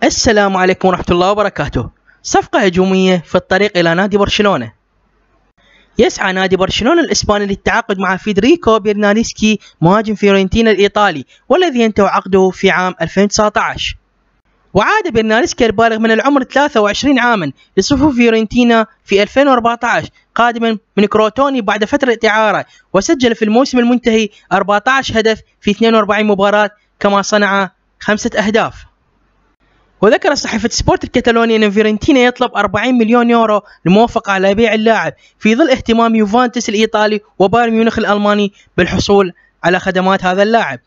السلام عليكم ورحمة الله وبركاته. صفقة هجومية في الطريق إلى نادي برشلونة. يسعى نادي برشلونة الإسباني للتعاقد مع فيدريكو بيرناردسكي مهاجم فيورنتينا الإيطالي، والذي ينتهي عقده في عام 2019. وعاد بيرناردسكي البالغ من العمر 23 عاما لصفوف فيورنتينا في 2014 قادما من كروتوني بعد فترة إعارة، وسجل في الموسم المنتهي 14 هدف في 42 مباراة، كما صنع 5 أهداف. وذكر صحيفة سبورت الكتالوني أن فيورنتينا يطلب 40 مليون يورو للموافقة على بيع اللاعب، في ظل اهتمام يوفنتوس الإيطالي وبايرن ميونخ الألماني بالحصول على خدمات هذا اللاعب.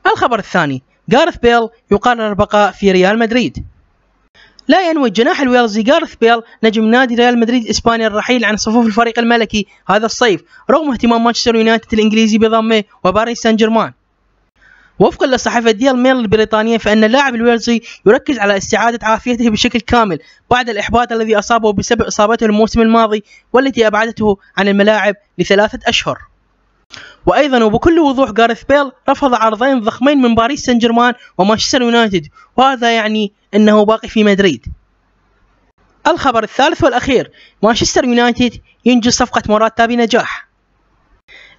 الخبر الثاني، غارث بيل يقرر البقاء في ريال مدريد. لا ينوي الجناح الويلزي غارث بيل نجم نادي ريال مدريد الإسباني الرحيل عن صفوف الفريق الملكي هذا الصيف، رغم اهتمام مانشستر يونايتد الإنجليزي بضمه وباريس سان جيرمان. وفقا لصحيفة ديل ميل البريطانية، فإن اللاعب الويلزي يركز على استعادة عافيته بشكل كامل بعد الإحباط الذي أصابه بسبب إصابته الموسم الماضي، والتي أبعدته عن الملاعب ل3 أشهر. وأيضا وبكل وضوح غارث بيل رفض عرضين ضخمين من باريس سان جيرمان ومانشستر يونايتد، وهذا يعني أنه باقي في مدريد. الخبر الثالث والأخير، مانشستر يونايتد ينجز صفقة موراتا بنجاح.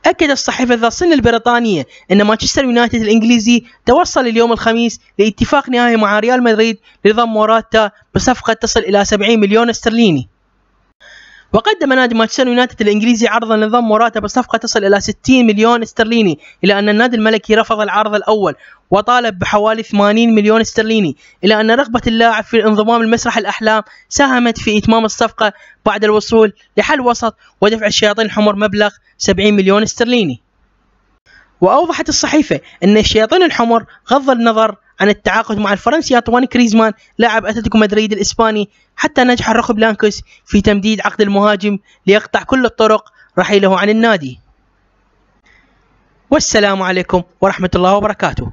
أكد الصحيفة ذا الصن البريطانية أن مانشستر يونايتد الإنجليزي توصل اليوم الخميس لاتفاق نهائي مع ريال مدريد لضم موراتا بصفقة تصل إلى 70 مليون استرليني. وقدم نادي مانشستر يونايتد الإنجليزي عرضا لضم موراتا بصفقة تصل إلى 60 مليون استرليني، إلى أن النادي الملكي رفض العرض الأول وطالب بحوالي 80 مليون استرليني، إلى أن رغبة اللاعب في الانضمام لمسرح الأحلام ساهمت في إتمام الصفقة بعد الوصول لحل وسط ودفع الشياطين الحمر مبلغ 70 مليون استرليني. وأوضحت الصحيفة أن الشياطين الحمر غض النظر عن التعاقد مع الفرنسي أنطوان كريزمان لاعب أتلتيكو مدريد الإسباني، حتى نجح الروخ بلانكوس في تمديد عقد المهاجم ليقطع كل الطرق رحيله عن النادي. والسلام عليكم ورحمة الله وبركاته.